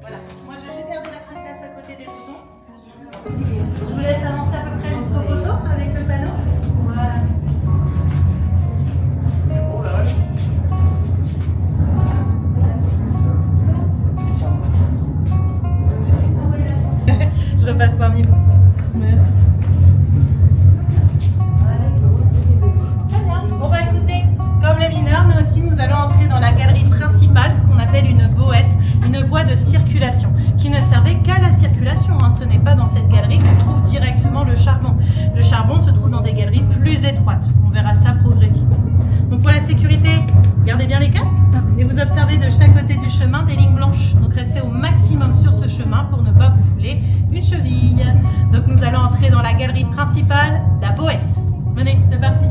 Voilà. Moi, je vais garder la petite place à côté des boutons. Je vous laisse avancer à peu près jusqu'au poteau avec le panneau. Voilà. Je repasse parmi vous. Merci. Très bien. Bon bah écoutez, comme les mineurs, nous aussi nous allons entrer dans la galerie principale, ce qu'on appelle une boët, une voie de circulation, qui ne servait qu'à la circulation. Ce n'est pas dans cette galerie qu'on trouve directement le charbon. Le charbon se trouve dans des galeries plus étroites. On verra ça progressivement. Donc pour la sécurité, gardez bien les casques et vous observez de chaque côté du chemin des lignes blanches. Donc restez au maximum sur ce chemin pour ne pas vous fouler une cheville. Donc nous allons entrer dans la galerie principale, la boët. Venez, c'est parti.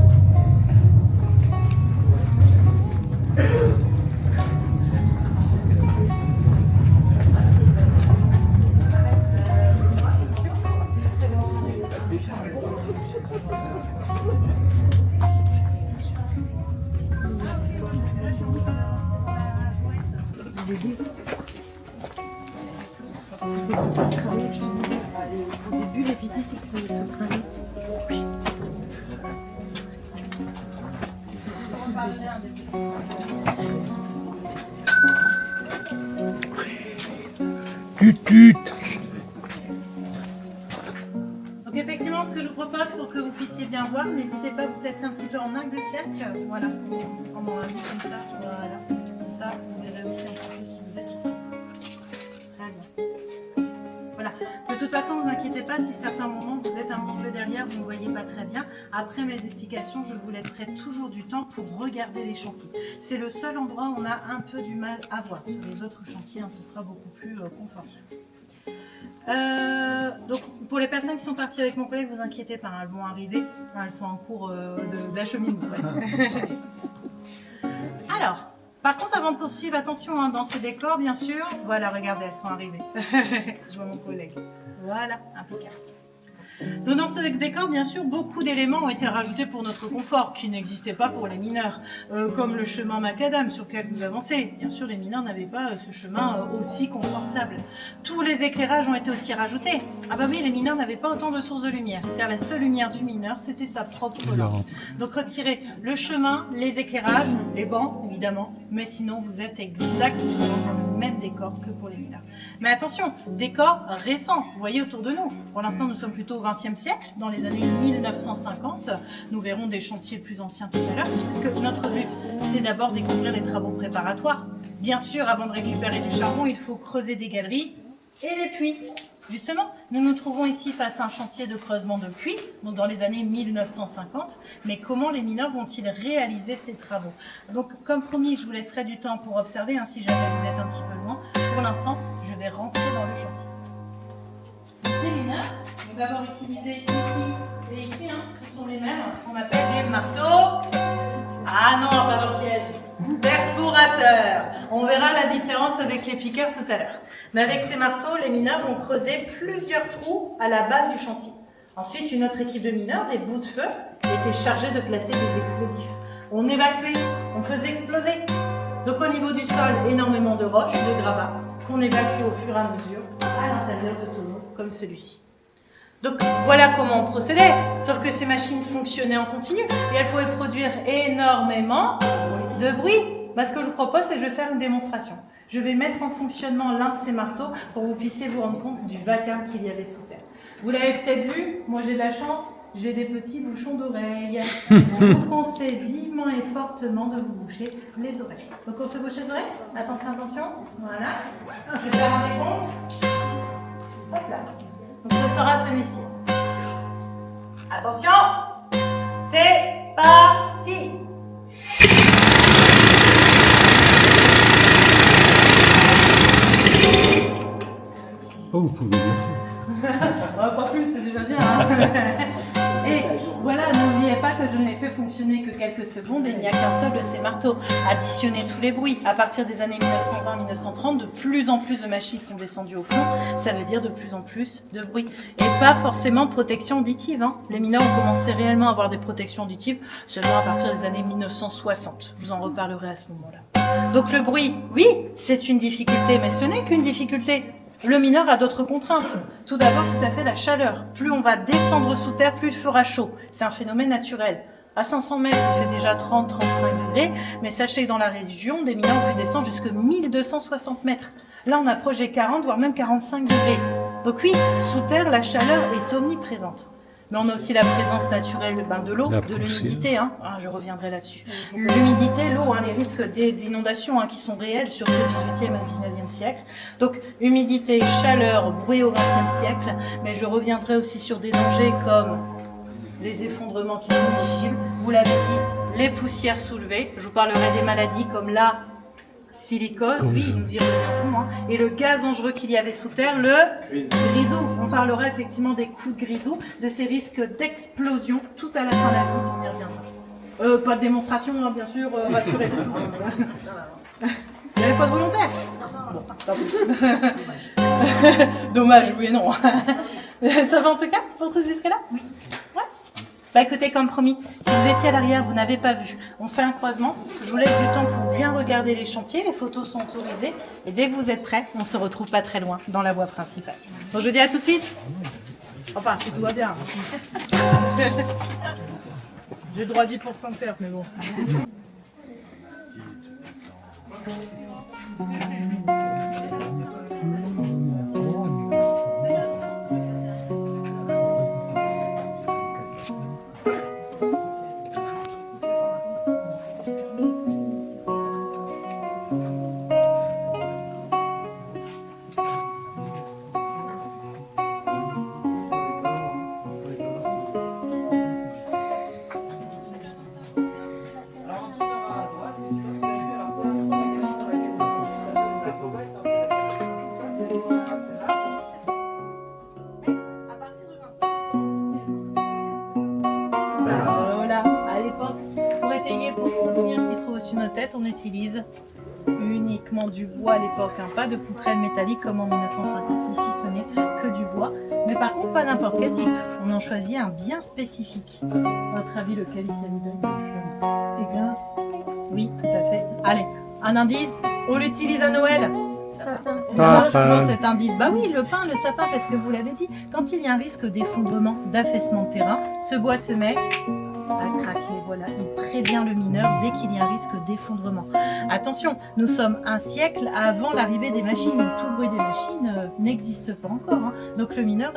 Au début, les visites, ils sont sous-través. Donc effectivement, ce que je vous propose pour que vous puissiez bien voir, n'hésitez pas à vous placer un petit peu en angle de cercle. Voilà, prendre un bout comme ça. Voilà, comme ça, vous verrez aussi un petit peu si vous êtes. Très bien. Voilà. De toute façon, ne vous inquiétez pas si certains moments vous êtes un petit peu derrière, vous ne voyez pas très bien. Après mes explications, je vous laisserai toujours du temps pour regarder les chantiers. C'est le seul endroit où on a un peu du mal à voir. Sur les autres chantiers, ce sera beaucoup plus confortable. Donc pour les personnes qui sont parties avec mon collègue, vous inquiétez pas, elles vont arriver. Elles sont en cours d'acheminement. Alors, par contre, avant de poursuivre, attention dans ce décor, bien sûr. Voilà, regardez, elles sont arrivées. Je vois mon collègue. Voilà, impeccable. Donc dans ce décor, bien sûr, beaucoup d'éléments ont été rajoutés pour notre confort, qui n'existaient pas pour les mineurs, comme le chemin macadam sur lequel vous avancez. Bien sûr, les mineurs n'avaient pas ce chemin aussi confortable. Tous les éclairages ont été aussi rajoutés. Ah bah oui, les mineurs n'avaient pas autant de sources de lumière, car la seule lumière du mineur, c'était sa propre lampe. Donc retirez le chemin, les éclairages, les bancs, évidemment, mais sinon vous êtes exactement dans le même décor que pour les mineurs. Mais attention, décor récent, vous voyez autour de nous. Pour l'instant, nous sommes plutôt au XXe siècle, dans les années 1950. Nous verrons des chantiers plus anciens tout à l'heure, parce que notre but, c'est d'abord découvrir les travaux préparatoires. Bien sûr, avant de récupérer du charbon, il faut creuser des galeries et des puits. Justement, nous nous trouvons ici face à un chantier de creusement de puits, donc dans les années 1950. Mais comment les mineurs vont-ils réaliser ces travaux? Donc, comme promis, je vous laisserai du temps pour observer, si jamais vous êtes un petit peu loin. Pour l'instant, je vais rentrer dans le chantier. Donc, les mineurs vont d'abord utiliser ici et ici, ce sont les mêmes, ce qu'on appelle des marteaux. Ah non, pas dans le piège. Perforateur. On verra la différence avec les piqueurs tout à l'heure. Mais avec ces marteaux, les mineurs vont creuser plusieurs trous à la base du chantier. Ensuite, une autre équipe de mineurs, des bouts de feu, était chargée de placer des explosifs. On évacuait, on faisait exploser. Donc au niveau du sol, énormément de roches, de gravats, qu'on évacue au fur et à mesure à l'intérieur de tonneaux comme celui-ci. Donc voilà comment on procédait, sauf que ces machines fonctionnaient en continu et elles pouvaient produire énormément de bruit. Ce que je vous propose, c'est que je vais faire une démonstration. Je vais mettre en fonctionnement l'un de ces marteaux pour que vous puissiez vous rendre compte du vacarme qu'il y avait sous terre. Vous l'avez peut-être vu, moi j'ai de la chance, j'ai des petits bouchons d'oreilles. Je vous conseille vivement et fortement de vous boucher les oreilles. Donc on se bouche les oreilles. Attention, attention. Voilà. Je vais faire un décompte. Hop là. Donc ce sera celui-ci. Attention, c'est parti. Oh, vous pouvez dire ça. Pas plus, c'est déjà bien. Et voilà, n'oubliez pas que je n'ai fait fonctionner que quelques secondes et il n'y a qu'un seul de ces marteaux. Additionnez tous les bruits. À partir des années 1920-1930, de plus en plus de machines sont descendues au fond. Ça veut dire de plus en plus de bruit. Et pas forcément protection auditive. Hein. Les mineurs ont commencé réellement à avoir des protections auditives seulement à partir des années 1960. Je vous en reparlerai à ce moment-là. Donc le bruit, oui, c'est une difficulté, mais ce n'est qu'une difficulté. Le mineur a d'autres contraintes. Tout d'abord, tout à fait la chaleur. Plus on va descendre sous terre, plus il fera chaud. C'est un phénomène naturel. À 500 mètres, il fait déjà 30-35 degrés, mais sachez que dans la région, des mineurs ont pu descendre jusqu'à 1260 mètres. Là, on approche des 40, voire même 45 degrés. Donc oui, sous terre, la chaleur est omniprésente. Mais on a aussi la présence naturelle de l'eau, de l'humidité. Hein. Ah, je reviendrai là-dessus. L'humidité, l'eau, hein, les risques d'inondation qui sont réels, surtout au XVIIIe et au XIXe siècle. Donc, humidité, chaleur, bruit au XXe siècle. Mais je reviendrai aussi sur des dangers comme les effondrements qui sont possibles. Vous l'avez dit, les poussières soulevées. Je vous parlerai des maladies comme la silicose, oui, nous y reviendrons. Hein. Et le gaz dangereux qu'il y avait sous terre, le grisou. On parlera effectivement des coups de grisou, de ces risques d'explosion tout à la fin de la visite, on y reviendra. Pas de démonstration, hein, bien sûr, rassurez-vous. Il n'y avait pas de volontaire. Bon, dommage, oui et non. Ça va en tout cas pour tous jusque-là? Oui. Ouais. Bah écoutez, comme promis, si vous étiez à l'arrière, vous n'avez pas vu. On fait un croisement. Je vous laisse du temps pour bien regarder les chantiers. Les photos sont autorisées. Et dès que vous êtes prêts, on se retrouve pas très loin dans la voie principale. Bon, je vous dis à tout de suite. Enfin, si tout va bien. J'ai le droit à 10% de perte, mais bon. Voilà, à l'époque, pour étayer, pour soutenir ce qui se trouve au-dessus de nos têtes, on utilise uniquement du bois à l'époque, hein, pas de poutrelle métallique comme en 1950. Ici, ce n'est que du bois, mais par contre, pas n'importe quel type. On en choisit un bien spécifique. À votre avis, lequel ici vous donne? Et glace. Oui, tout à fait. Allez, un indice, on l'utilise à Noël. Sapin. Ça marche toujours cet indice. Bah oui, le pin, le sapin, parce que vous l'avez dit, quand il y a un risque d'effondrement, d'affaissement de terrain, ce bois se met à craquer. Voilà, il prévient le mineur dès qu'il y a un risque d'effondrement. Attention, nous sommes un siècle avant l'arrivée des machines. Tout le bruit des machines n'existe pas encore. Hein. Donc le mineur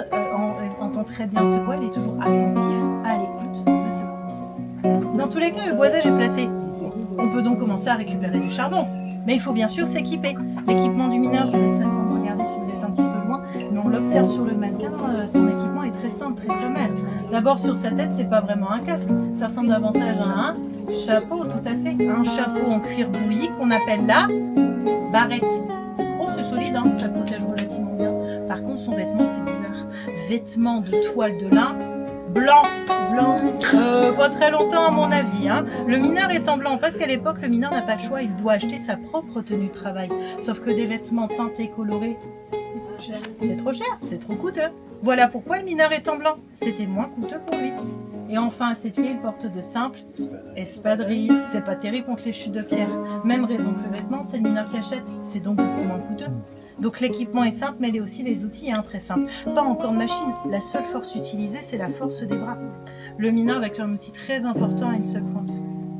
entend très bien ce bois, il est toujours attentif à l'écoute de ce bois. Dans tous les cas, le boisage est placé. On peut donc commencer à récupérer du charbon. Mais il faut bien sûr s'équiper. L'équipement du mineur, je vous laisse le temps de regarder si vous êtes un petit peu loin, mais on l'observe sur le mannequin, son équipement est très simple, très sommaire. D'abord sur sa tête, c'est pas vraiment un casque, ça ressemble davantage à un chapeau, tout à fait. Un chapeau en cuir bouilli qu'on appelle la barrette. Oh, c'est solide, hein, ça le protège relativement bien. Par contre, son vêtement, c'est bizarre. Vêtement de toile de lin, blanc. Pas très longtemps à mon avis. Hein. Le mineur est en blanc parce qu'à l'époque, le mineur n'a pas le choix, il doit acheter sa propre tenue de travail. Sauf que des vêtements teintés, colorés, c'est trop cher, c'est trop coûteux. Voilà pourquoi le mineur est en blanc. C'était moins coûteux pour lui. Et enfin, à ses pieds, il porte de simples espadrilles. C'est pas terrible contre les chutes de pierre. Même raison que le vêtement, c'est le mineur qui achète. C'est donc beaucoup moins coûteux. Donc l'équipement est simple, mais il y a aussi les outils très simples. Pas encore de machine. La seule force utilisée, c'est la force des bras. Le mineur, avec un outil très important, a une seule pointe.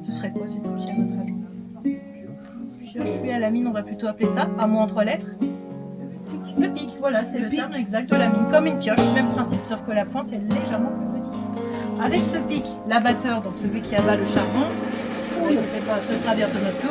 Ce serait quoi cet outil à votre avis? Je suis à la mine, on va plutôt appeler ça, un mot en 3 lettres. Le pic, voilà, c'est le terme exact de la mine. Comme une pioche, même principe, sauf que la pointe est légèrement plus petite. Avec ce pic, l'abatteur, donc celui qui abat le charbon, ce sera bientôt notre tour,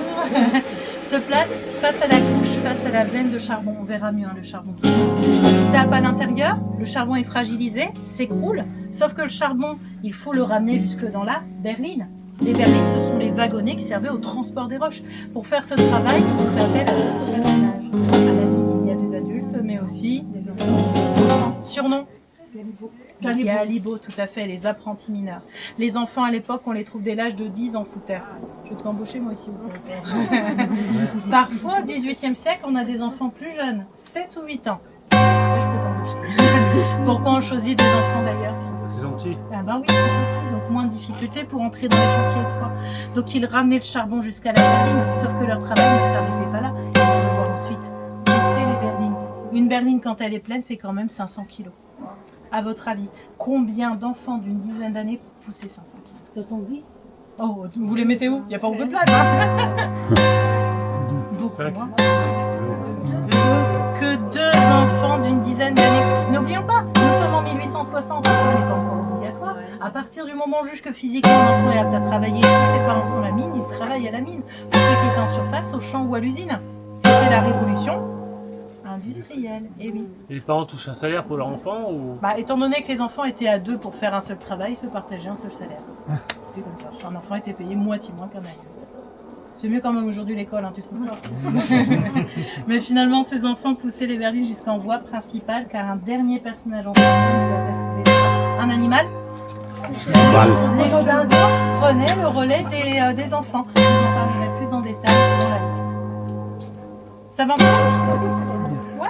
se place face à la couche, face à la veine de charbon. On verra mieux le charbon. Il tape à l'intérieur, le charbon est fragilisé, s'écroule, sauf que le charbon, il faut le ramener jusque dans la berline. Les berlines, ce sont les wagonnets qui servaient au transport des roches. Pour faire ce travail, on fait appel à beaucoup de personnage. À la mine, il y a des adultes, mais aussi des enfants. Surnom, Galibo, tout à fait, les apprentis mineurs. Les enfants à l'époque, on les trouve dès l'âge de 10 ans sous terre. Je vais t'embaucher moi aussi. Parfois, au XVIIIe siècle, on a des enfants plus jeunes, 7 ou 8 ans. Je peux t'embaucher. Pourquoi on choisit des enfants d'ailleurs? Ils sont petits. Ah bah oui, ils sont petits, donc moins de difficultés pour entrer dans les chantiers étroits. Donc ils ramenaient le charbon jusqu'à la berline, sauf que leur travail ne s'arrêtait pas là. Ils vont devoir ensuite poncer les berlines. Une berline, quand elle est pleine, c'est quand même 500 kilos. À votre avis, combien d'enfants d'une dizaine d'années poussaient 500 kilos? 70. Oh, vous les mettez où? Il n'y a pas beaucoup de place, hein? Beaucoup Cinq. moins. Que 2 enfants d'une dizaine d'années. N'oublions pas, nous sommes en 1860, l'école n'est pas encore obligatoire. À partir du moment où on juge que physiquement l'enfant est apte à travailler, si ses parents sont à la mine, il travaille à la mine. Pour ceux qui étaient en surface, au champ ou à l'usine. C'était la révolution industrielle, et oui. Et les parents touchent un salaire pour leur enfant ou... Bah, étant donné que les enfants étaient à 2 pour faire un seul travail, ils se partageaient un seul salaire. C'est comme ça. Un enfant était payé moitié moins qu'un adulte. C'est mieux quand même aujourd'hui l'école, hein, tu trouves pas? Mais finalement, ces enfants poussaient les berlines jusqu'en voie principale, car un dernier personnage en personne lui apercevait un animal. Les rodins prenaient le relais des enfants. Je vous en parlerai plus en détail dans la limite. Ça va encore? Ouais.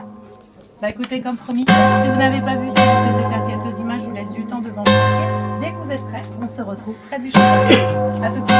Bah écoutez, comme promis, si vous n'avez pas vu, si vous souhaitez faire quelques images, je vous laisse du temps devant le chantier. Dès que vous êtes prêts, on se retrouve près du chantier. À tout de suite.